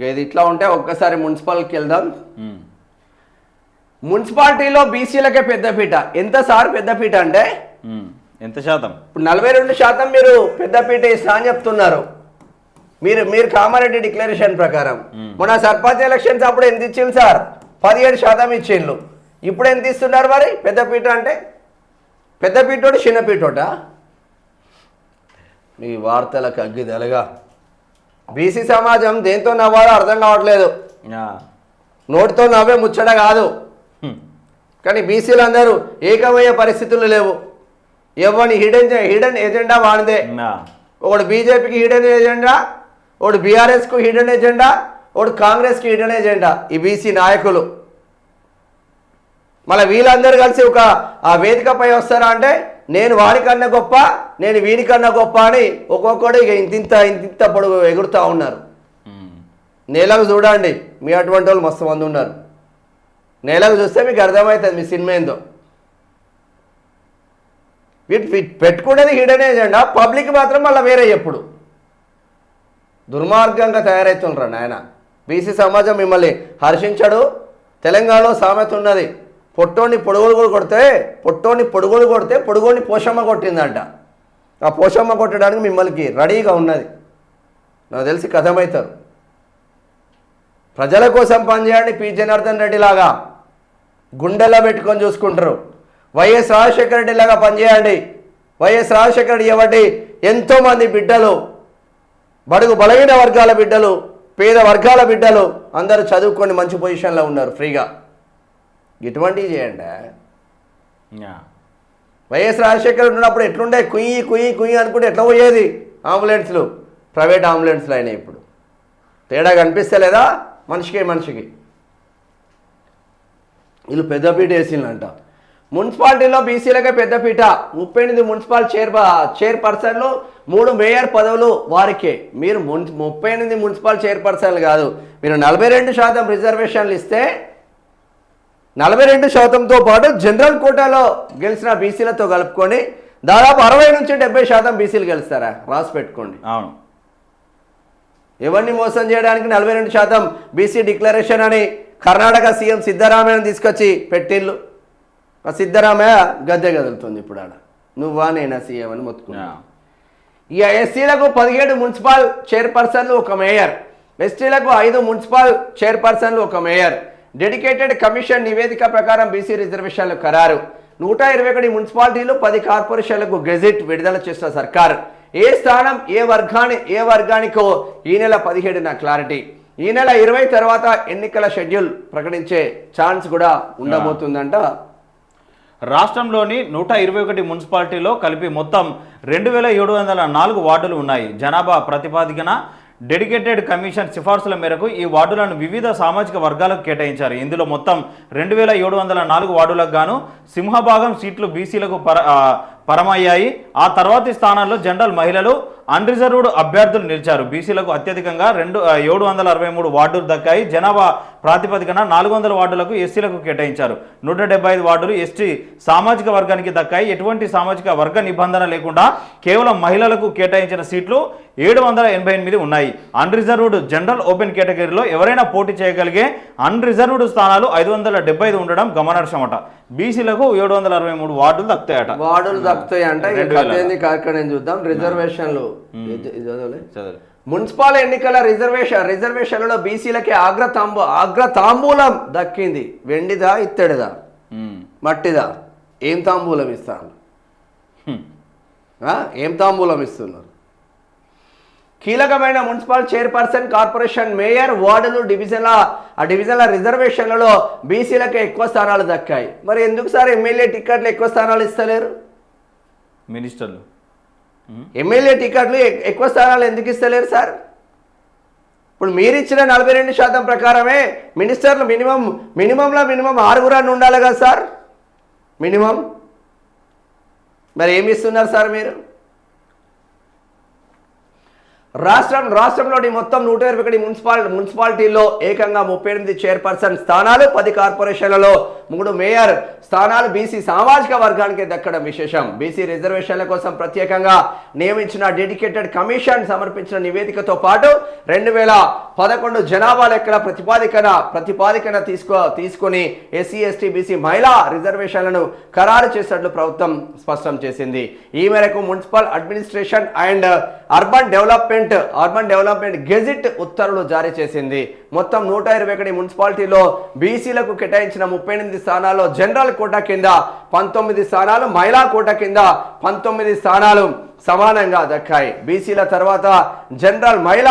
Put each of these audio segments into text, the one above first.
ఇది ఇట్లా ఉంటే ఒక్కసారి మున్సిపల్కి వెళ్దాం. మున్సిపాలిటీలో బీసీలకే పెద్దపీట. ఎంత సార్ పెద్దపీట అంటే ఎంత శాతం? ఇప్పుడు 42% మీరు పెద్దపీట ఇస్తా అని చెప్తున్నారు. మీరు కామారెడ్డి డిక్లరేషన్ ప్రకారం మన సర్పంచ్ ఎలక్షన్స్ అప్పుడు ఎంత ఇచ్చింది సార్? 17% ఇచ్చిండ్రు. ఇప్పుడు ఎంత ఇస్తున్నారు మరి పెద్దపీట అంటే? పెద్దపీటోటి చిన్నపీటోట మీ వార్తలకు అగ్గి తెలగా. బీసీ సమాజం దేంతో నవ్వాలో అర్థం కావట్లేదు. నోటితో నవ్వే ముచ్చట కాదు, కానీ బీసీలు అందరూ ఏకమయ్యే పరిస్థితులు లేవు. ఎవరిని హిడెన్ ఎజెండా వాడితే, ఒకడు బీజేపీకి హిడెన్ ఎజెండా, ఒకడు బీఆర్ఎస్కు హిడెన్ ఎజెండా, ఒకడు కాంగ్రెస్కి హిడెన్ ఎజెండా. ఈ బీసీ నాయకులు మళ్ళీ వీళ్ళందరూ కలిసి ఒక ఆ వేదికపై వస్తారా అంటే నేను వాడికన్నా గొప్ప, నేను వీడికన్నా గొప్ప అని ఒక్కొక్కడు ఇక ఇంతింత పొడుగు ఎగురుతూ ఉన్నారు. నేలకు చూడండి, మీ అటువంటి వాళ్ళు మస్తు మంది ఉన్నారు. నేలకు చూస్తే మీకు అర్థమవుతుంది మీ సినిమా ఏందో. పెట్టుకునేది హిడెన్ ఎజెండా, పబ్లిక్ మాత్రం మళ్ళీ వేరే ఎప్పుడు దుర్మార్గంగా తయారవుతుండ్రా నాయన. బీసీ సమాజం మిమ్మల్ని హర్షించడు. తెలంగాణలో సామెత ఉన్నది, పొట్టోని పొడుగులు కొడితే పొడుగోని పోషమ్మ కొట్టిందంట. ఆ పోషమ్మ కొట్టడానికి మిమ్మల్ని రెడీగా ఉన్నది. నాకు తెలిసి కథమవుతారు. ప్రజల కోసం పనిచేయండి. పి జనార్దన్ రెడ్డి లాగా గుండెల్లో పెట్టుకొని చూసుకుంటారు. వైఎస్ రాజశేఖర రెడ్డి లాగా పనిచేయండి. వైఎస్ రాజశేఖర రెడ్డి ఇవ్వండి. ఎంతోమంది బిడ్డలు, బడుగు బలహీన వర్గాల బిడ్డలు, పేద వర్గాల బిడ్డలు అందరూ చదువుకొని మంచి పొజిషన్లో ఉన్నారు ఫ్రీగా. ఇటువంటివి చేయండి. వైఎస్ రాజశేఖర్ ఉన్నప్పుడు ఎట్లుండే? కుయ్యి అనుకుంటే ఎట్లా పోయేది? అంబులెన్స్లు ప్రైవేట్ అంబులెన్స్లు అయినాయి. ఇప్పుడు తేడా కనిపిస్తలేదా మనిషికి? వీళ్ళు పెద్దపీట వేసిందంట. మున్సిపాలిటీలో బీసీలకే పెద్దపీట. 38 మున్సిపల్ చైర్పర్సన్లు, 3 మేయర్ పదవులు వారికే. మీరు 38 మున్సిపల్ చైర్పర్సన్లు కాదు, మీరు 42% రిజర్వేషన్లు ఇస్తే 42%తో పాటు జనరల్ కోటాలో గెలిచిన బీసీలతో కలుపుకొని దాదాపు 60 నుంచి 70% బీసీలు గెలుస్తారా? రాసి పెట్టుకోండి. అవును. ఎవరిని మోసం చేయడానికి 42% బీసీ డిక్లరేషన్ అని కర్ణాటక సీఎం సిద్ధరామయ్యను తీసుకొచ్చి పెట్టిళ్ళు. ఆ సిద్ధరామయ్య గద్దె కదులుతుంది ఇప్పుడు. ఆడ నువ్వా నేనా సీఎం అని మొత్తుకున్నా. ఇక ఎస్సీలకు 17 మున్సిపల్ చైర్పర్సన్లు, 1 మేయర్. ఎస్టీలకు 5 మున్సిపల్ చైర్పర్సన్లు, 1 మేయర్. డెడికేటెడ్ కమిషన్ నివేదిక ప్రకారం బీసీ రిజర్వేషన్లు ఖరారు. 121 మున్సిపాలిటీలు, 10 కార్పొరేషన్లకు గెజెట్ విడుదల చేసిన సర్కార్. ఏ స్థానం ఏ వర్గానికో ఈ నెల 17న క్లారిటీ. ఈ నెల 20 తర్వాత ఎన్నికల షెడ్యూల్ ప్రకటించే ఛాన్స్ కూడా ఉండబోతుందంట. రాష్ట్రంలోని 121 మున్సిపాలిటీలో కలిపి మొత్తం 2704 వార్డులు ఉన్నాయి. జనాభా ప్రాతిపదికన డెడికేటెడ్ కమిషన్ సిఫార్సుల మేరకు ఈ వార్డులను వివిధ సామాజిక వర్గాలకు కేటాయించారు. ఇందులో మొత్తం 2704 వార్డులకు గాను సింహభాగం సీట్లు బీసీలకు పరమయ్యాయి. ఆ తర్వాతి స్థానాల్లో జనరల్, మహిళలు, అన్రిజర్వ్డ్ అభ్యర్థులు నిలిచారు. బీసీలకు అత్యధికంగా 763 వార్డులు దక్కాయి. జనాభా ప్రాతిపదికన 400 వార్డులకు ఎస్సీలకు కేటాయించారు. 175 వార్డులు ఎస్టీ సామాజిక వర్గానికి దక్కాయి. ఎటువంటి సామాజిక వర్గ నిబంధన లేకుండా కేవలం మహిళలకు కేటాయించిన సీట్లు 788 ఉన్నాయి. అన్రిజర్వ్డ్ జనరల్ ఓపెన్ కేటగిరీలో ఎవరైనా పోటీ చేయగలిగే అన్రిజర్వ్డ్ స్థానాలు 575 ఉండడం గమనార్హమట. బీసీలకు 763 వార్డులు దక్కుతాయట. చూద్దాం. రిజర్వేషన్లు మున్సిపల్ ఎన్నికల రిజర్వేషన్లలో బీసీలకి అగ్రతాంబూలం దక్కింది. వెండిదా, ఇత్తడిదా, మట్టిదా? ఏం తాంబూలం ఇస్తాను? ఏం తాంబూలం ఇస్తున్నారు? కీలకమైన మున్సిపల్ చైర్పర్సన్, కార్పొరేషన్, మేయర్, వార్డులు, డివిజన్ల రిజర్వేషన్లలో బీసీలకు ఎక్కువ స్థానాలు దక్కాయి. మరి ఎందుకు సార్ ఎమ్మెల్యే టికెట్లు ఎక్కువ స్థానాలు ఇస్తలేరు? మినిస్టర్లు ఎమ్మెల్యే టికెట్లు ఎక్కువ స్థానాలు ఎందుకు ఇస్తలేరు సార్? ఇప్పుడు మీరు ఇచ్చిన 42% ప్రకారమే మినిస్టర్లు మినిమంలో 6 ఉండాలి కదా సార్ మినిమం. మరి ఏమి ఇస్తున్నారు సార్ మీరు? రాష్ట్రంలోని మొత్తం 121 మున్సిపాలిటీల్లో ఏకంగా 38 చైర్పర్సన్ స్థానాలు, 10 కార్పొరేషన్లలో 3 మేయర్ స్థానాలు బీసీ సామాజిక వర్గానికి దక్కడం విశేషం. బీసీ రిజర్వేషన్ల కోసం ప్రత్యేకంగా నియమించిన డెడికేటెడ్ కమిషన్ సమర్పించిన నివేదికతో పాటు 2011 జనాభా లెక్కల ప్రతిపాదికన తీసుకొని ఎస్సీ ఎస్టీ బీసీ మహిళా రిజర్వేషన్లను ఖరారు చేసినట్లు ప్రభుత్వం స్పష్టం చేసింది. ఈ మేరకు municipal administration and urban development gazette ఉత్తర్వులు జారీ చేసింది. మొత్తం 121 మున్సిపాలిటీలో బీసీలకు కేటాయించిన 38 స్థానాల్లో జనరల్ కోటా కింద 19 స్థానాలు, మహిళా కోటా కింద 19 స్థానాలు సమానంగా దక్కాయి. బీసీల తర్వాత జనరల్ మహిళల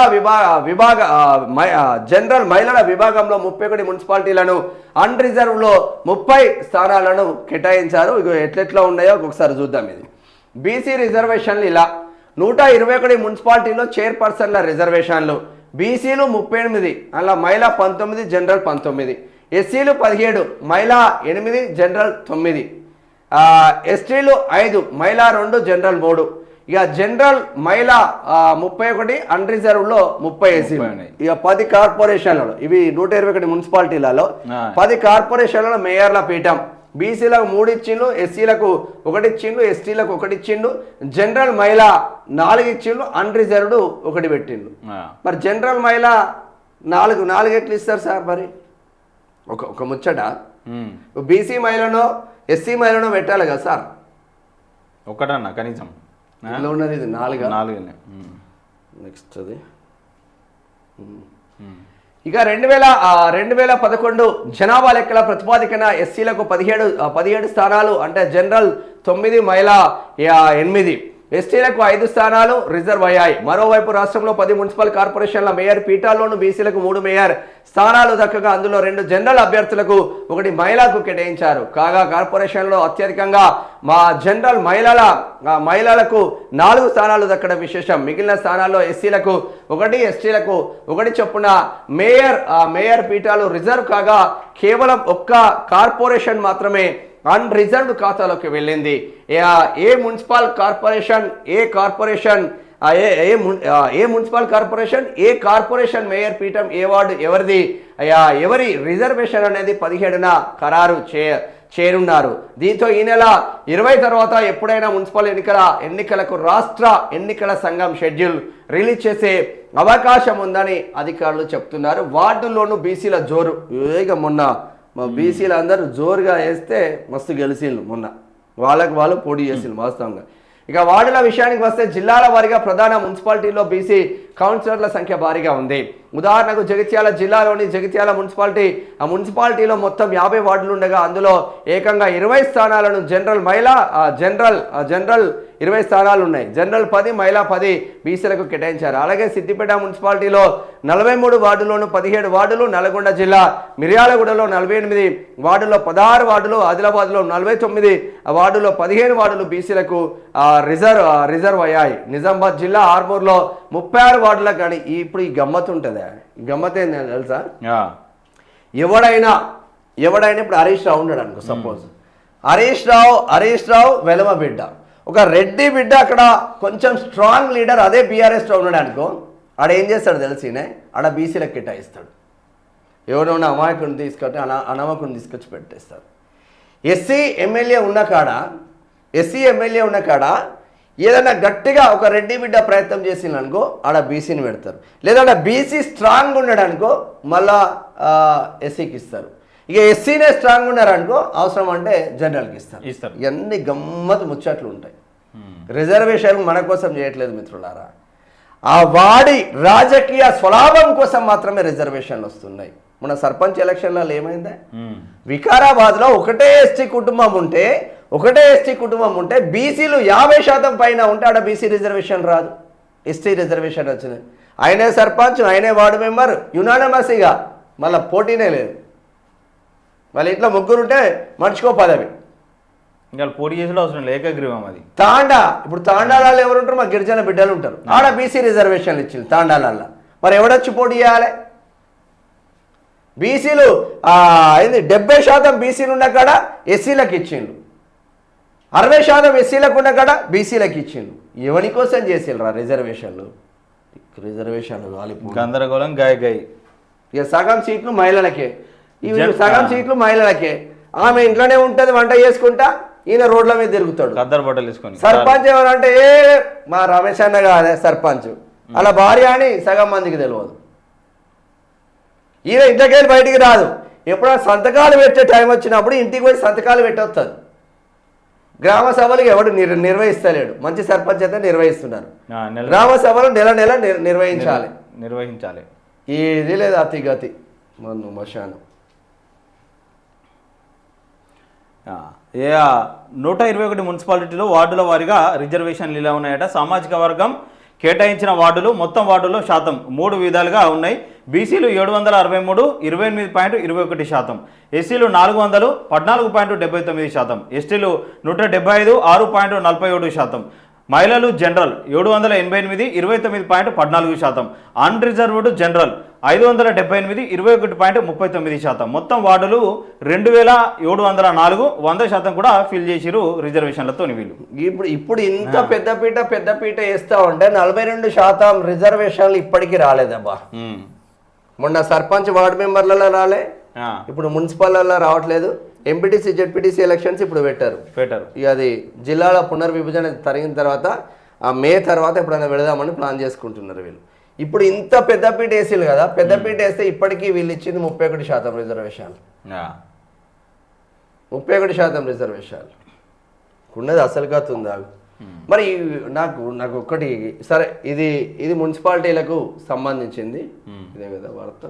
విభాగంలో 31 మున్సిపాలిటీలను అన్రిజర్వ్లో 30 స్థానాలను కేటాయించారు. ఇక ఎట్లెట్లా ఉన్నాయో ఒకసారి చూద్దాం. ఇది బీసీ రిజర్వేషన్లు ఇలా 121 మున్సిపాలిటీలో చైర్పర్సన్ల రిజర్వేషన్లు. బీసీలు 38, అలా మహిళ 19, జనరల్ 19, ఎస్సీలు 17, మహిళ 8, జనరల్ 9, ఎస్టీలు 5, మహిళ 2, జనరల్ 3. ఇక జనరల్ మహిళ 31, అన్రిజర్వ్లో 30 ఎస్సీలు. ఇక 10 కార్పొరేషన్లలో, ఇవి 121 మున్సిపాలిటీలలో 10 కార్పొరేషన్లలో మేయర్ల పీఠం. బీసీలకు 3 ఇచ్చిండ్లు, ఎస్సీలకు 1 ఇచ్చిండ్లు, ఎస్టీలకు 1 ఇచ్చిండు, జనరల్ మహిళ 4 ఇచ్చిండ్లు, అన్రిజర్వ్డ్ 1 పెట్టిండు. మరి జనరల్ మహిళ 4 ఎట్లు ఇస్తారు సార్? మరి ఒక ముచ్చట, బీసీ మహిళనో ఎస్సీ మహిళనో పెట్టాలి కదా సార్? ఒకటన్నా కనీసం ఉన్నది ఇది 4. నెక్స్ట్ అది ఇక 2011 జనాభా లెక్కల ప్రతిపాదికన ఎస్సీలకు 17 స్థానాలు, అంటే జనరల్ 9, మహిళ 8, ఎస్టీలకు 5 స్థానాలు రిజర్వ్ అయ్యాయి. మరోవైపు రాష్ట్రంలో 10 మున్సిపల్ కార్పొరేషన్ల మేయర్ పీఠాల్లోనూ బీసీలకు 3 మేయర్ స్థానాలు దక్కగా అందులో 2 జనరల్ అభ్యర్థులకు 1 మహిళకు కేటాయించారు. కాగా కార్పొరేషన్లో అత్యధికంగా జనరల్ మహిళలకు 4 స్థానాలు దక్కడం విశేషం. మిగిలిన స్థానాల్లో ఎస్సీలకు 1, ఎస్టీలకు 1 చొప్పున మేయర్ పీఠాలు రిజర్వ్ కాగా కేవలం 1 కార్పొరేషన్ మాత్రమే అన్రిజర్వ్డ్ ఖాతాలోకి వెళ్ళింది. ఏ మున్సిపల్ కార్పొరేషన్ మేయర్ పీఠం ఏ వార్డు ఎవరి రిజర్వేషన్ అనేది 17న ఖరారు చేరున్నారు. దీంతో ఈ నెల 20 తర్వాత ఎప్పుడైనా మున్సిపల్ ఎన్నికలకు రాష్ట్ర ఎన్నికల సంఘం షెడ్యూల్ రిలీజ్ చేసే అవకాశం ఉందని అధికారులు చెప్తున్నారు. వార్డుల్లోనూ బీసీల జోరు. మొన్న బీసీలు అందరూ జోరుగా వేస్తే మస్తు గెలిచిండ్రు. మొన్న వాళ్ళు పోటీ చేసిండ్రు వాస్తవంగా. ఇక వార్డుల విషయానికి వస్తే జిల్లాల వారీగా ప్రధాన మున్సిపాలిటీల్లో బీసీ కౌన్సిలర్ల సంఖ్య భారీగా ఉంది. ఉదాహరణకు జగిత్యాల జిల్లాలోని జగిత్యాల మున్సిపాలిటీలో మొత్తం 50 వార్డులు ఉండగా అందులో ఏకంగా 20 స్థానాలను జనరల్ 20 స్థానాలు ఉన్నాయి. జనరల్ 10, మహిళా 10 బీసీలకు కేటాయించారు. అలాగే సిద్దిపేట మున్సిపాలిటీలో 43 వార్డులోను 17 వార్డులు, నల్గొండ జిల్లా మిర్యాలగూడలో 48 వార్డుల్లో 16 వార్డులు, ఆదిలాబాద్లో 49 వార్డులో 15 వార్డులు బీసీలకు రిజర్వ్ అయ్యాయి. నిజామాబాద్ జిల్లా ఆర్మూర్లో 36 వార్డులకు. కానీ ఇప్పుడు ఈ గమ్మత్తు ఉంటుందా? గమ్మత్ ఏంది తెలుసా? ఎవడైనా ఇప్పుడు హరీష్ రావు ఉన్నాడు అనుకో, సపోజ్ హరీష్ రావు వెలమ బిడ్డ, ఒక రెడ్డి బిడ్డ అక్కడ కొంచెం స్ట్రాంగ్ లీడర్ అదే బీఆర్ఎస్ ఉన్నాడు అనుకో, ఆడ ఏం చేస్తాడు తెలిసినే, ఆడ బీసీలకు కేటాయిస్తాడు. ఎవరైనా అమాయకుని తీసుకొచ్చి పెట్టేస్తారు. ఎస్సీ ఎమ్మెల్యే ఉన్న కాడ ఏదైనా గట్టిగా ఒక రెడ్డి బిడ్డ ప్రయత్నం చేసిందనుకో ఆడ బీసీని పెడతారు. లేదా బీసీ స్ట్రాంగ్ ఉన్నాడు అనుకో మళ్ళా ఎస్సీకి ఇస్తారు. ఇక ఎస్సీనే స్ట్రాంగ్ ఉన్నారనుకో అవసరం అంటే జనరల్కి ఇస్తారు. ఇవన్నీ గమ్మత్ ముచ్చట్లు ఉంటాయి. రిజర్వేషన్ మన కోసం చేయట్లేదు మిత్రులారా, ఆ వాడి రాజకీయ స్వలాభం కోసం మాత్రమే రిజర్వేషన్లు వస్తున్నాయి. మన సర్పంచ్ ఎలక్షన్లలో ఏమైందా, వికారాబాద్లో ఒకటే ఎస్టీ కుటుంబం ఉంటే బీసీలు 50% పైన ఉంటే ఆడ బీసీ రిజర్వేషన్ రాదు, ఎస్టీ రిజర్వేషన్ వచ్చింది. ఆయనే సర్పంచ్, ఆయనే వార్డు మెంబర్, యునానిమస్గా, మళ్ళీ పోటీనే లేదు. వాళ్ళ ఇంట్లో 3 ఉంటే మనిషికో పదవి. ఇంకా పోటీ చేసిన అవసరం ఏకగ్రీవం అది. ఇప్పుడు తాండాలలో ఎవరు ఉంటారు? మా గిరిజన బిడ్డలు ఉంటారు. ఆడ బీసీ రిజర్వేషన్లు ఇచ్చింది తాండాలల్లో. మరి ఎవడొచ్చి పోటీ చేయాలి? బీసీలు 70% బీసీలు ఉన్న కాడ ఎస్సీలకు ఇచ్చిండు, 60% ఎస్సీలకు ఉన్న కాడ బీసీలకు ఇచ్చిండు. ఎవరి కోసం చేసిండ్రా రిజర్వేషన్లు? రిజర్వేషన్ గందరగోళం గాయ గాయ. ఇక సగం సీట్లు మహిళలకే, ఇవి సగం సీట్లు మహిళలకే. ఆమె ఇంట్లోనే ఉంటుంది వంట చేసుకుంటా, ఈయన రోడ్ల మీద తిరుగుతాడు కద్దరు బట్టలు వేసుకొని. సర్పంచ్ ఎవరంటే మా రమేష్ అన్న కాదే సర్పంచ్, అలా భార్య అని సగం మందికి తెలియదు. ఈయన ఇంట్లోకెళ్ళి బయటికి రాదు. ఎప్పుడైనా సంతకాలు పెట్టే టైం వచ్చినప్పుడు ఇంటికి పోయి సంతకాలు పెట్టొస్తుంది. గ్రామ సభలకు ఎవడు నిర్వహిస్తలేడు, మంచి సర్పంచ్ అయితే నిర్వహిస్తున్నారు. గ్రామ సభలు నెల నెల నిర్వహించాలి. ఏది లేదు అతిగతి మన్ను మశానం. 121 మున్సిపాలిటీలో వార్డుల వారీగా రిజర్వేషన్లు ఇలా ఉన్నాయట. సామాజిక వర్గం కేటాయించిన వార్డులు మొత్తం వార్డుల్లో శాతం 3 విధాలుగా ఉన్నాయి. బీసీలు 763 28.21%, ఎస్సీలు 400 14.79%, ఎస్టీలు 175 6.47%, మహిళలు జనరల్ 788 29.14%, అన్రిజర్వ్డ్ జనరల్ 578 21.39%. మొత్తం వార్డులు 2704 100% కూడా ఫిల్ చేసిరు రిజర్వేషన్లతో వీళ్ళు. ఇప్పుడు ఇంత పెద్దపీట వేస్తా ఉంటే 42% రిజర్వేషన్లు ఇప్పటికీ రాలేదబ్బా. మొన్న సర్పంచ్ వార్డు మెంబర్లలో రాలే, ఇప్పుడు మున్సిపల్లో రావట్లేదు. ఎంపీటీసీ జెడ్పీటీసీ ఎలక్షన్స్ ఇప్పుడు పెట్టారు. ఇక అది జిల్లాల పునర్విభజన జరిగిన తర్వాత ఆ మే తర్వాత ఎప్పుడైనా పెడదామని ప్లాన్ చేసుకుంటున్నారు వీళ్ళు. ఇప్పుడు ఇంత పెద్దపీట వేసిలు కదా, పెద్దపీట వేస్తే ఇప్పటికీ వీళ్ళు ఇచ్చింది 31% రిజర్వేషన్లు. 31% రిజర్వేషన్లు ఉన్నది అసలు కాతుందా. మరి నాకు ఒక్కటి సరే, ఇది మున్సిపాలిటీలకు సంబంధించింది, ఇదే కదా వార్త.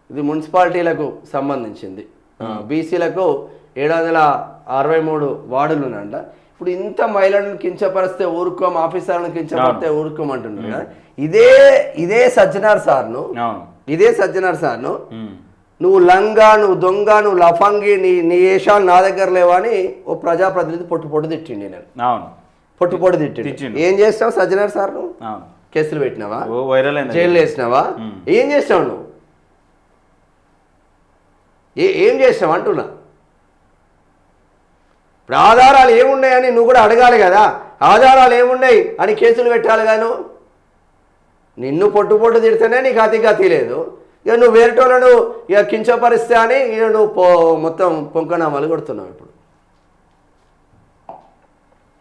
ఇది మున్సిపాలిటీలకు సంబంధించింది. బీసీలకు 763 వార్డులు ఉన్నాయంట. ఇప్పుడు ఇంత మహిళలను కించపరిస్తే ఊరుకోం, ఆఫీసర్లను కించపరిస్తే ఊరుకోం అంటున్నారు కదా. ఇదే సజ్జనార్ సార్ను నువ్వు లంగా, నువ్వు దొంగ, నువ్వు లఫంగి, నీ ఏషాలు నా దగ్గర లేవని ఓ ప్రజాప్రతినిధి పొట్టు తిట్టిండి. నేను పొట్టు తిట్టిండి. ఏం చేస్తావు సజ్జనార్ సార్? నువ్వు కేసులు పెట్టినావా, జైలు వేసినావా, ఏం చేసినావు నువ్వు? ఏం చేసినావు అంటున్నా. ఇప్పుడు ఆధారాలు ఏమున్నాయని నువ్వు కూడా అడగాలి కదా. ఆధారాలు ఏమున్నాయి అని కేసులు పెట్టాలి గాను. నిన్ను పొట్టు తిడితేనే నీకు అతి లేదు. ఇక నువ్వు వేరేటోళ్ళను ఇక కించపరిస్తే అని ఇక నువ్వు మొత్తం పొంకనామాలు కొడుతున్నావు ఇప్పుడు.